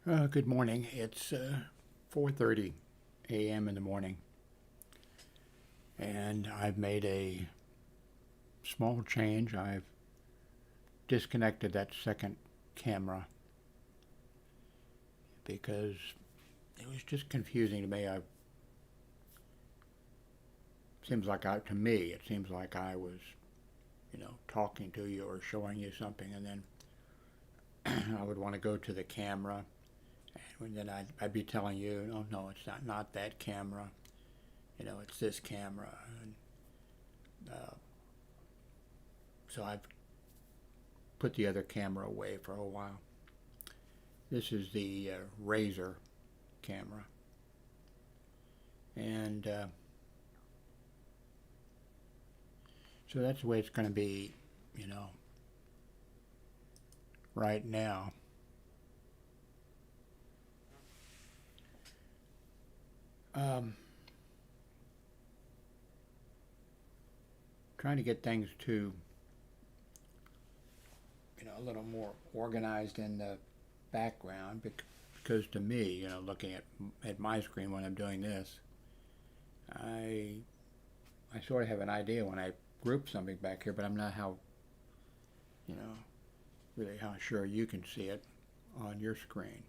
Good morning. It's 4:30 a.m. in the morning, and I've made a small change. I've disconnected that second camera because it was just confusing to me. To me, it seems like I was, talking to you or showing you something, and then I would want to go to the camera, and then I'd be telling you, oh no, it's not that camera. It's this camera. And so I've put the other camera away for a while. This is the Razor camera, and so that's the way it's going to be, right now. Um, Trying to get things to, a little more organized in the background because to me, looking at my screen when I'm doing this, I sort of have an idea when I group something back here, but I'm not you know, really how sure you can see it on your screen.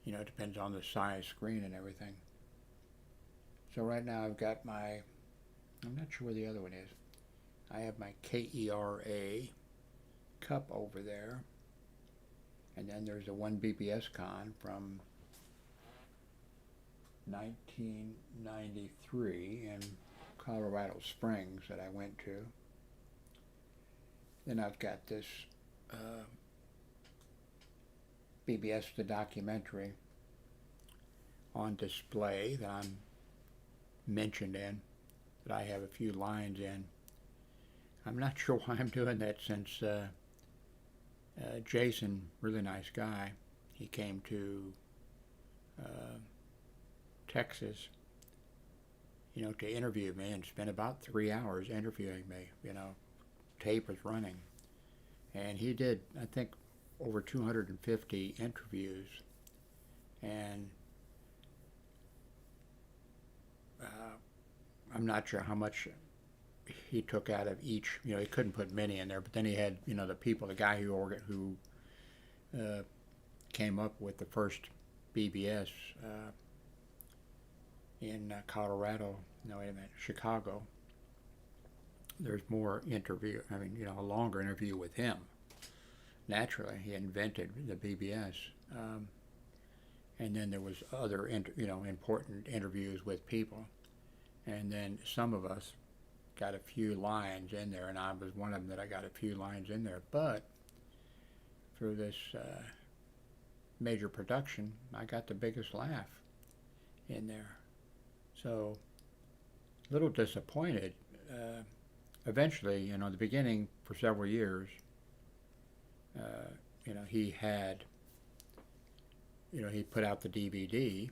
It depends on the size screen and everything. So right now I've got I'm not sure where the other one is. I have my KERA cup over there. And then there's a one BBSCON from 1993 in Colorado Springs that I went to. Then I've got this BBS the Documentary on display that I'm mentioned in, that I have a few lines in. I'm not sure why I'm doing that since Jason, really nice guy, he came to Texas, to interview me and spent about 3 hours interviewing me. Tape was running. And he did, I think, over 250 interviews. And I'm not sure how much he took out of each. He couldn't put many in there, but then he had, the guy who came up with the first BBS in Colorado, no, wait a minute, Chicago. There's more interview, a longer interview with him. Naturally, he invented the BBS. And then there was other, important interviews with people. And then some of us got a few lines in there, and I was one of them that I got a few lines in there. But through this major production, I got the biggest laugh in there. So, a little disappointed. Eventually, the beginning for several years, he had, he put out the DVDs.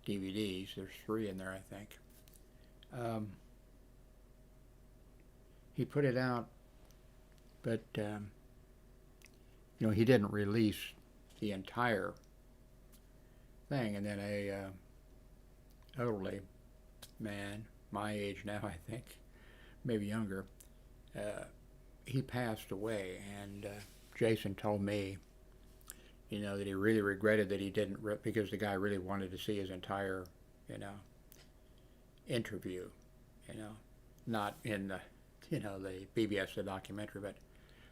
There's 3 in there, I think. He put it out, but he didn't release the entire thing. And then a elderly man, my age now, I think, maybe younger, he passed away, and Jason told me, that he really regretted that he didn't, because the guy really wanted to see his entire, interview, not in the, the BBS the Documentary, but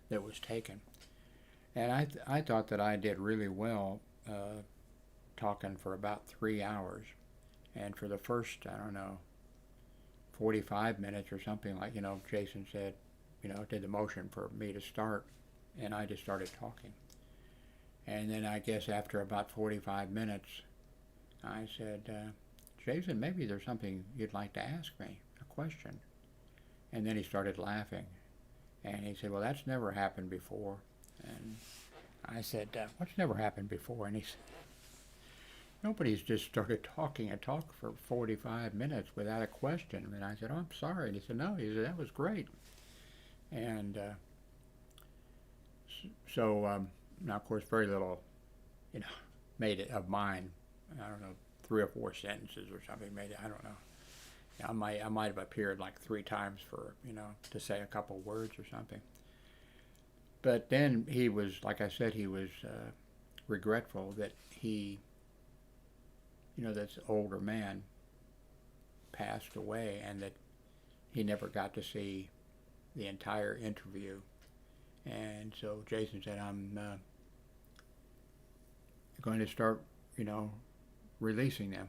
that was taken. And I thought that I did really well talking for about 3 hours. And for the first, 45 minutes or something, like, Jason said, did the motion for me to start, and I just started talking. And then I guess after about 45 minutes, I said, Jason, maybe there's something you'd like to ask me, a question. And then he started laughing. And he said, well, that's never happened before. And I said, what's never happened before? And he said, nobody's just started talking and talked for 45 minutes without a question. And I said, oh, I'm sorry. And he said, no. He said, that was great. And So now, of course, very little, made it of mine. I don't know, 3 or 4 sentences or something made it. I don't know. I might have appeared like 3 times for, to say a couple words or something. But then he was, like I said, he was regretful that he, this older man passed away, and that he never got to see the entire interview. And so Jason said, I'm going to start, releasing them.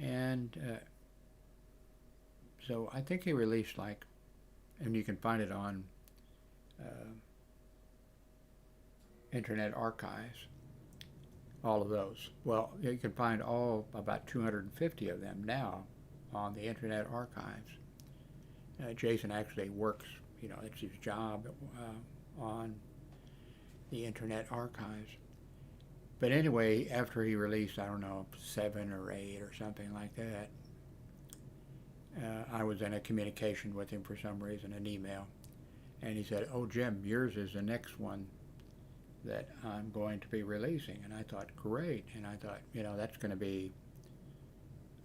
And so I think he released and you can find it on Internet Archives, all of those. Well, you can find about 250 of them now on the Internet Archives. Jason actually works, it's his job on the Internet Archives. But anyway, after he released, I don't know, 7 or 8 or something like that, I was in a communication with him for some reason, an email. And he said, "Oh, Jim, yours is the next one that I'm going to be releasing." And I thought, great. And I thought, that's going to be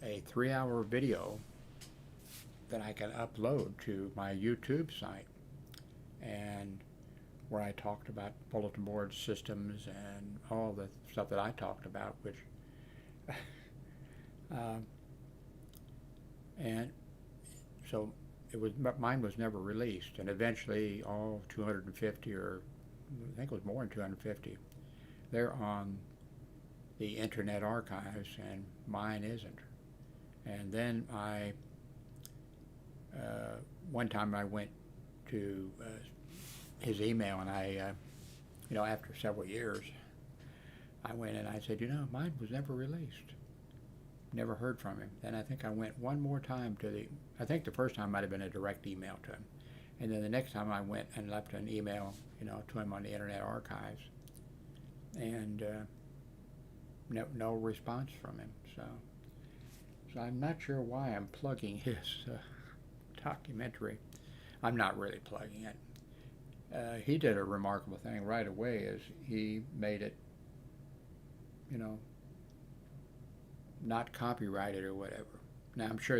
a 3-hour video that I can upload to my YouTube site, and where I talked about bulletin board systems and all the stuff that I talked about, which and so mine was never released, and eventually all 250, or I think it was more than 250, they're on the Internet Archives, and mine isn't. And then one time I went to his email, and I, after several years, I went and I said, mine was never released. Never heard from him. Then I think I went one more time I think the first time might have been a direct email to him. And then the next time I went and left an email, to him on the Internet Archives. And no response from him. So I'm not sure why I'm plugging his documentary. I'm not really plugging it. He did a remarkable thing right away, is he made it, not copyrighted or whatever. Now I'm sure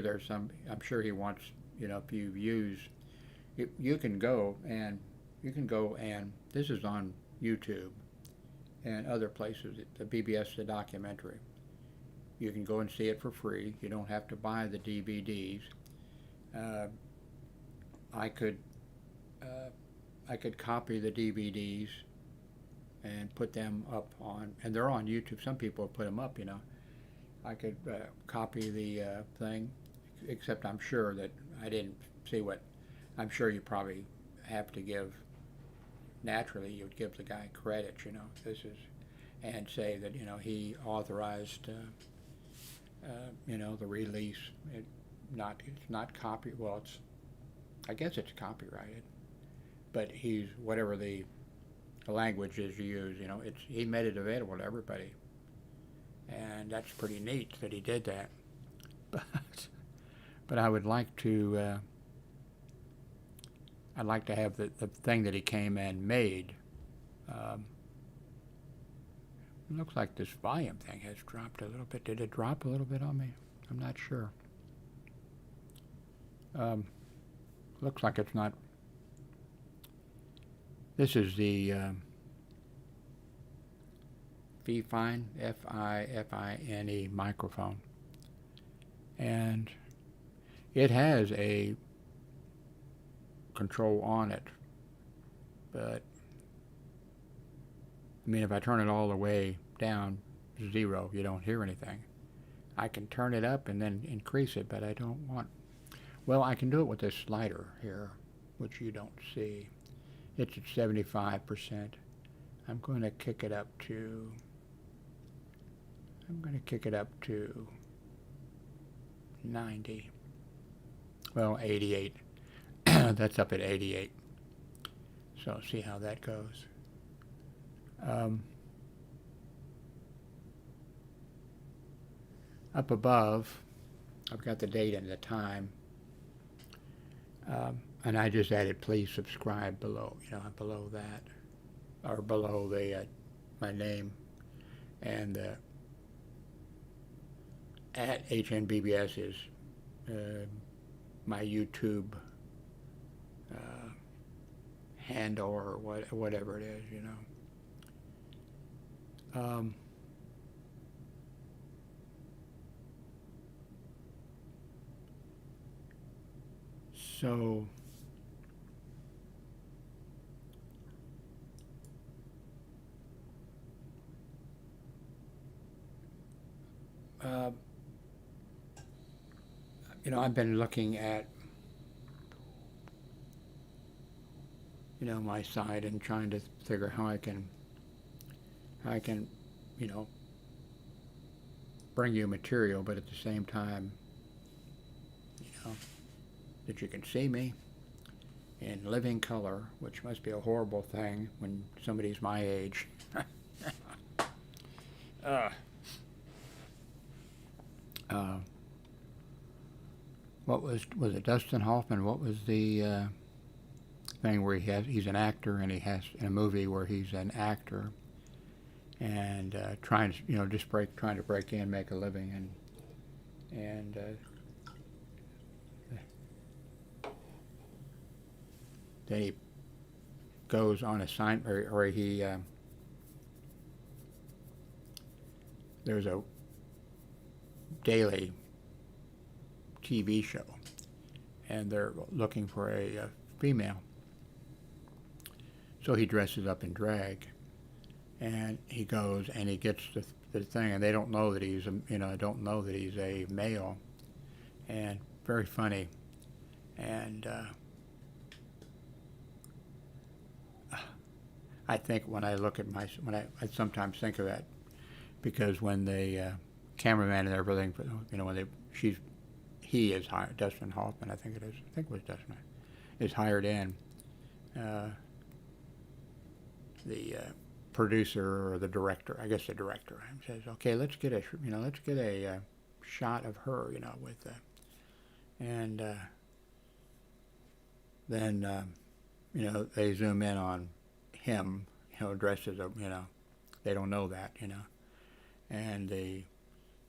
he wants, if you use, you can go and this is on YouTube and other places, the BBS the Documentary. You can go and see it for free. You don't have to buy the DVDs. I could copy the DVDs and put them up on, and they're on YouTube. Some people put them up, I could copy the thing, except I'm sure that I didn't see I'm sure you probably have to give, naturally you would give the guy credit, and say that, he authorized, the release. It's not I guess it's copyrighted, but whatever the language is you use, he made it available to everybody. And that's pretty neat that he did that. But I would like to, I'd like to have the thing that he came and made. It looks like this volume thing has dropped a little bit. Did it drop a little bit on me? I'm not sure. Looks like it's not. This is the Fifine, Fifine microphone. And it has a control on it, but if I turn it all the way down, 0, you don't hear anything. I can turn it up and then increase it, but I don't want, I can do it with this slider here, which you don't see. It's at 75%. I'm going to kick it up to 90. 88. That's up at 88. So see how that goes. Up above, I've got the date and the time. And I just added please subscribe below, below that. or below the my name, and at HNBBS is my YouTube handle, or whatever it is, you know. So you know, I've been looking at, you know, my site and trying to figure how I can, you know, bring you material, but at the same time, you know, that you can see me in living color, which must be a horrible thing when somebody's my age. What was it Dustin Hoffman? What was the thing where he's an actor, and he has in a movie where he's an actor and trying to, you know, just trying to break in, make a living, and then he goes on assignment, or he there's a daily TV show, and they're looking for a female. So he dresses up in drag, and he goes and he gets the thing, and they don't know that he's don't know that he's a male, and very funny, and I think when I look at I sometimes think of that, because when the cameraman and everything, you know, when he is hired, Dustin Hoffman, I think it was Dustin, is hired in. The producer or the director, I guess the director, says, "Okay, let's get a shot of her, you know, with," and then you know, they zoom in on him, you know, dressed as a, you know, they don't know that, you know, and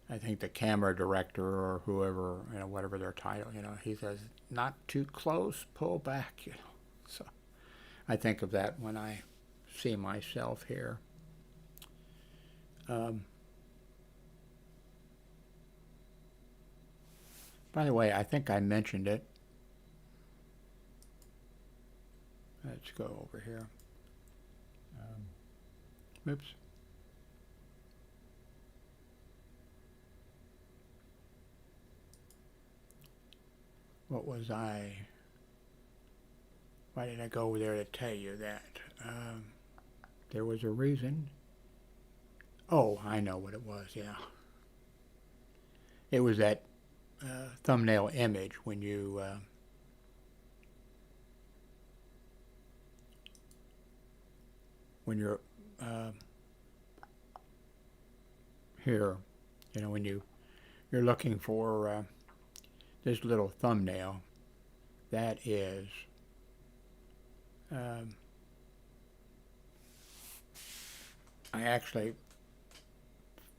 I think the camera director or whoever, you know, whatever their title, you know, he says, "Not too close, pull back," you know. So I think of that when I see myself here. By the way, I think I mentioned it. Let's go over here. Oops. What was I? Why did I go over there to tell you that? There was a reason. Oh, I know what it was, yeah. It was that thumbnail image when you when you're here, you know, when you're looking for this little thumbnail, that is I actually,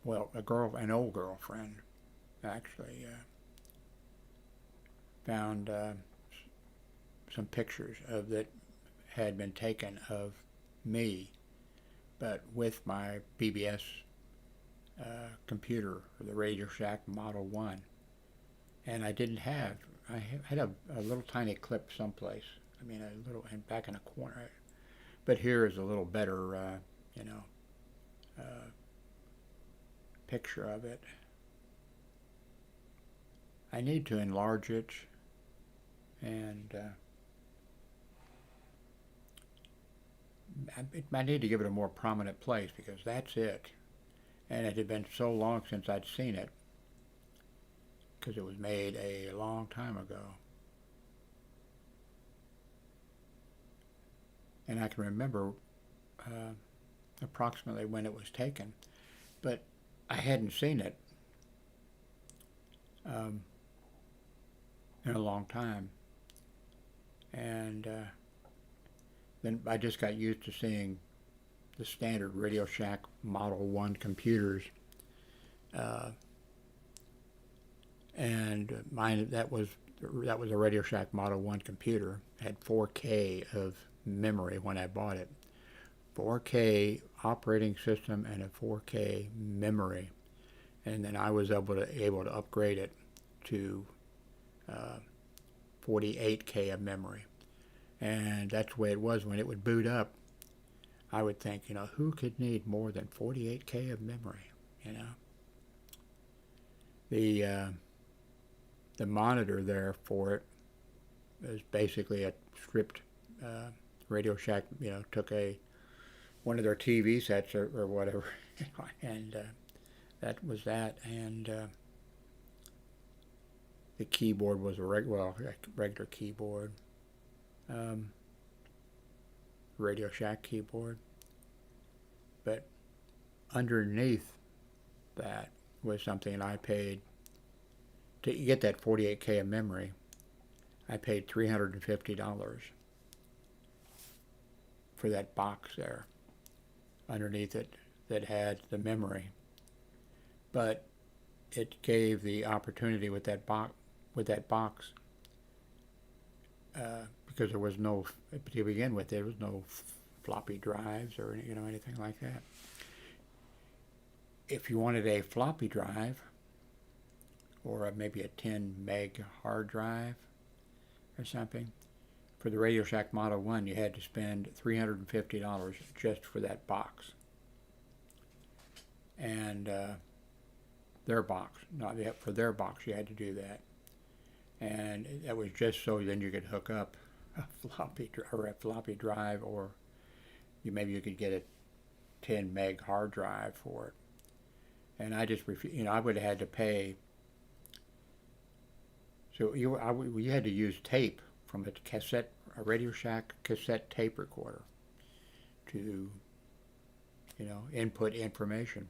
well, an old girlfriend actually found some pictures that had been taken of me, but with my BBS computer, the Radio Shack Model 1. And I had a little tiny clip someplace. I mean, a little, and back in a corner. But here is a little better, you know, picture of it. I need to enlarge it, and I need to give it a more prominent place, because that's it. And it had been so long since I'd seen it, because it was made a long time ago. And I can remember approximately when it was taken, but I hadn't seen it in a long time. And then I just got used to seeing the standard Radio Shack Model 1 computers. And mine, that was a Radio Shack Model 1 computer. It had 4K of memory when I bought it. 4K operating system and a 4K memory. And then I was able to upgrade it to 48K of memory. And that's the way it was when it would boot up. I would think, who could need more than 48K of memory, The monitor there for it is basically a stripped Radio Shack, took one of their TV sets or whatever, and that was that. And the keyboard was a regular keyboard, Radio Shack keyboard. But underneath that was something I paid to get that 48K of memory. I paid $350 for that box there underneath it that had the memory. But it gave the opportunity with that box, because there was no, to begin with, there was no floppy drives or anything like that. If you wanted a floppy drive, or maybe a 10 meg hard drive or something, for the Radio Shack Model 1 you had to spend $350 just for that box. And their box, for their box you had to do that. And that was just so then you could hook up a floppy drive, or maybe you could get a 10 meg hard drive for it. And I just refused. I would have had to pay. So you had to use tape from a Radio Shack cassette tape recorder to, input information.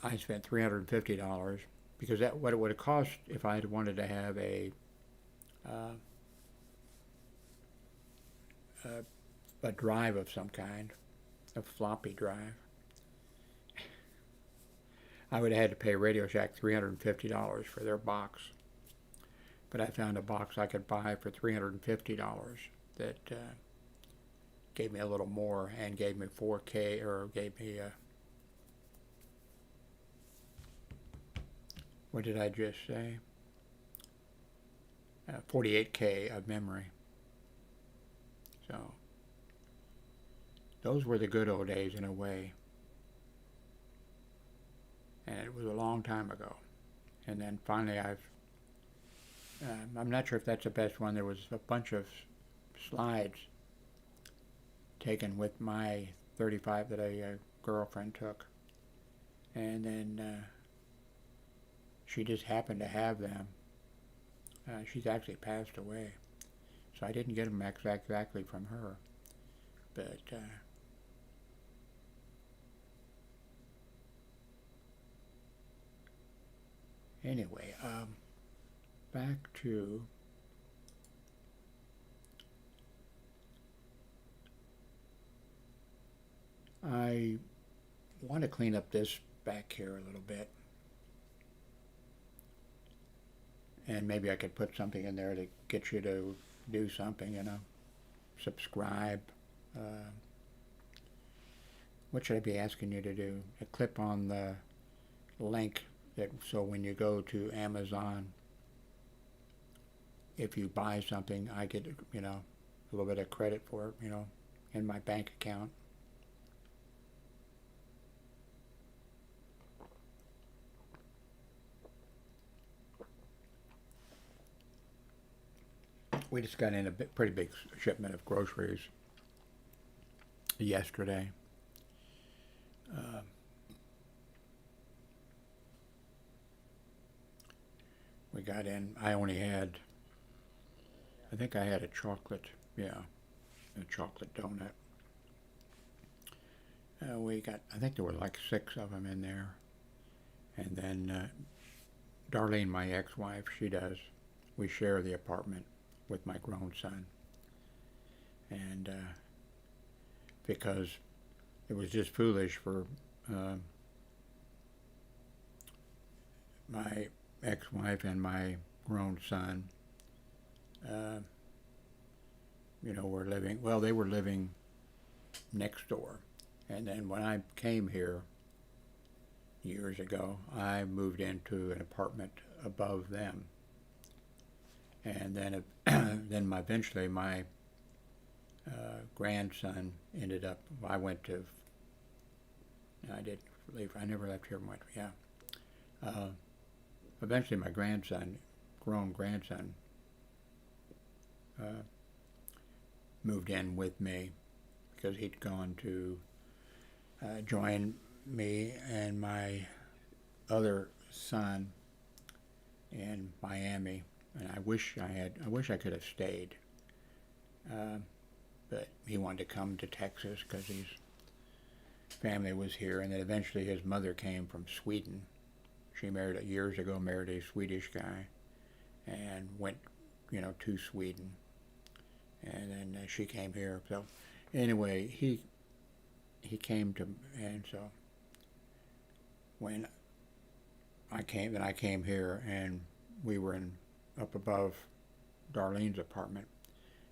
I spent $350 because that what it would have cost if I had wanted to have a drive of some kind, a floppy drive. I would have had to pay Radio Shack $350 for their box. But I found a box I could buy for $350 that gave me a little more and gave me 4K, or gave me what did I just say? 48K of memory. So those were the good old days in a way. And it was a long time ago. And then finally I'm not sure if that's the best one. There was a bunch of slides taken with my 35 that a girlfriend took. And then she just happened to have them. She's actually passed away. So I didn't get them exactly from her. But anyway, back to I want to clean up this back here a little bit, and maybe I could put something in there to get you to do something, subscribe. What should I be asking you to do? A clip on the link so when you go to Amazon, if you buy something, I get, a little bit of credit for it, in my bank account. We just got in a pretty big shipment of groceries yesterday. We got in, I think I had a chocolate donut. I think there were like 6 of them in there. And then Darlene, my ex-wife, we share the apartment with my grown son. And because it was just foolish for my ex-wife and my grown son, were living, well, they were living next door. And then when I came here years ago, I moved into an apartment above them. And then eventually my grandson ended up, I went to, I didn't leave, I never left here much, yeah. Eventually my grown grandson, moved in with me because he'd gone to join me and my other son in Miami, and I wish I could have stayed, but he wanted to come to Texas because his family was here, and then eventually his mother came from Sweden. She years ago married a Swedish guy and went, to Sweden, and then she came here. So anyway, he came to, and so when I came here, and we were up above Darlene's apartment,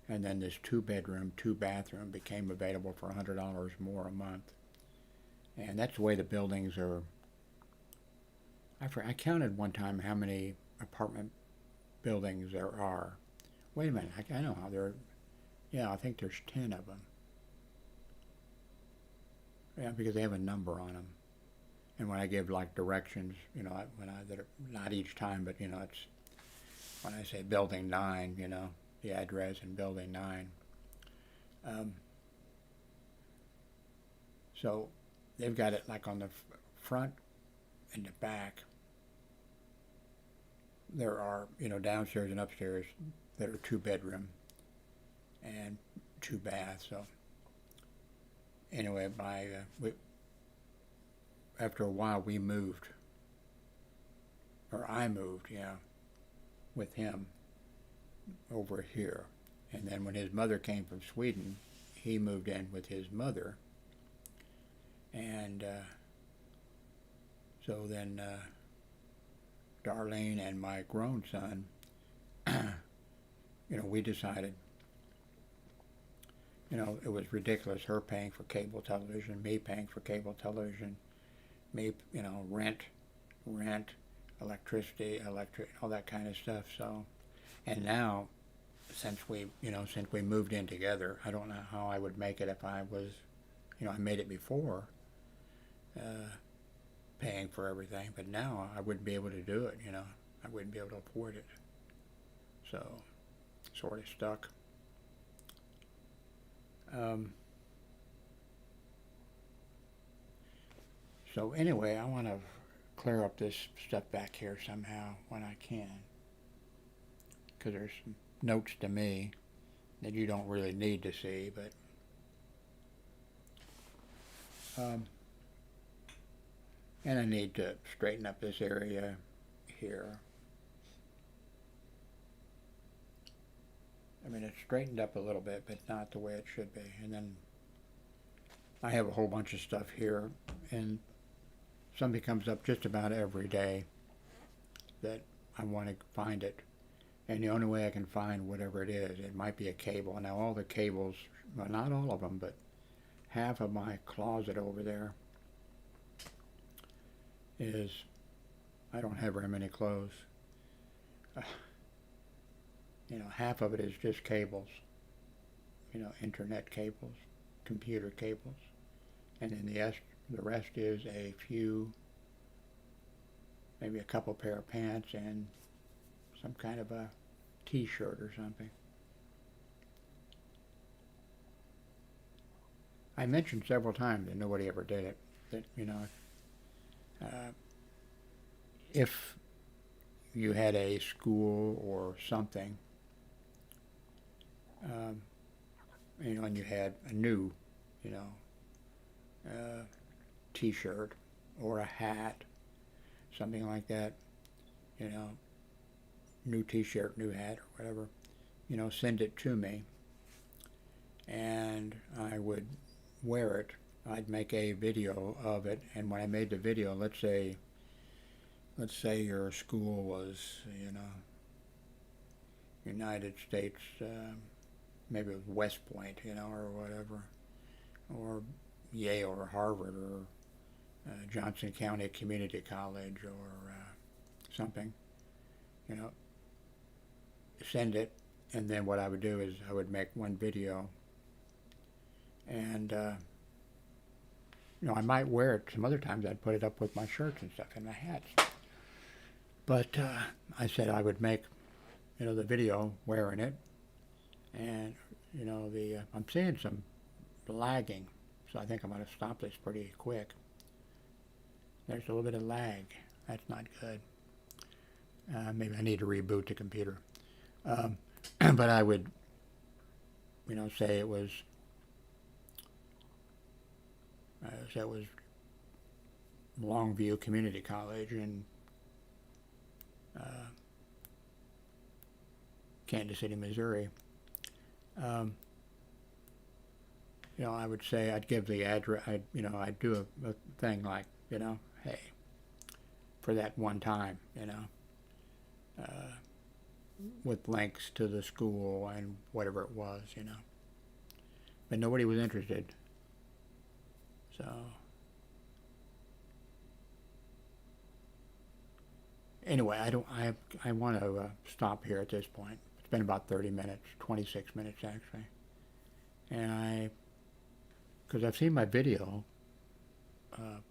and then this 2-bedroom, 2-bathroom became available for $100 more a month. And that's the way the buildings are. I counted one time how many apartment buildings there are. Wait a minute, I know how there are. Yeah, I think there's 10 of them. Yeah, because they have a number on them. And when I give like directions, that are not each time, but it's when I say building 9, the address in building 9. So they've got it like on the front and the back. There are, downstairs and upstairs that are 2-bedroom and 2 baths. So anyway, after a while we moved, or I moved, with him over here. And then when his mother came from Sweden, he moved in with his mother. And so then Darlene and my grown son, we decided, it was ridiculous, her paying for cable television, me paying for cable television, me, rent, electricity, all that kind of stuff. So, and now, since we moved in together, I don't know how I would make it if I was, I made it before, paying for everything, but now I wouldn't be able to do it, I wouldn't be able to afford it. So, sort of stuck. So anyway, I want to clear up this stuff back here somehow when I can, because there's some notes to me that you don't really need to see, but and I need to straighten up this area here. I mean, it's straightened up a little bit, but not the way it should be. And then I have a whole bunch of stuff here, and something comes up just about every day that I want to find it. And the only way I can find whatever it is, it might be a cable. Now all the cables, well, not all of them, but half of my closet over there is, I don't have very many clothes. Half of it is just cables, internet cables, computer cables, and then the rest is a few, maybe a couple pair of pants and some kind of a t-shirt or something. I mentioned several times, and nobody ever did it, that, if you had a school or something, and you had a new, t-shirt or a hat, something like that, new t-shirt, new hat, or whatever, send it to me, and I would wear it. I'd make a video of it, and when I made the video, let's say your school was, United States, maybe it was West Point, or whatever, or Yale or Harvard or Johnson County Community College or something, send it, and then what I would do is I would make one video, and I might wear it. Some other times I'd put it up with my shirts and stuff and my hats. But I said I would make, the video wearing it, and I'm seeing some lagging, so I think I'm going to stop this pretty quick. There's a little bit of lag. That's not good. Maybe I need to reboot the computer. But I would, say it was Longview Community College in Kansas City, Missouri. I would say I'd give the address. I'd do a thing like, hey, for that one time, with links to the school and whatever it was, But nobody was interested. So anyway, I want to stop here at this point. It's been about 30 minutes, 26 minutes actually. And because I've seen my video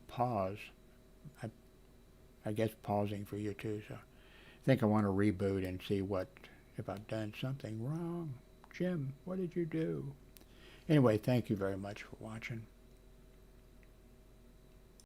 pause. I guess pausing for you too, so I think I want to reboot and see if I've done something wrong. Jim, what did you do? Anyway, thank you very much for watching.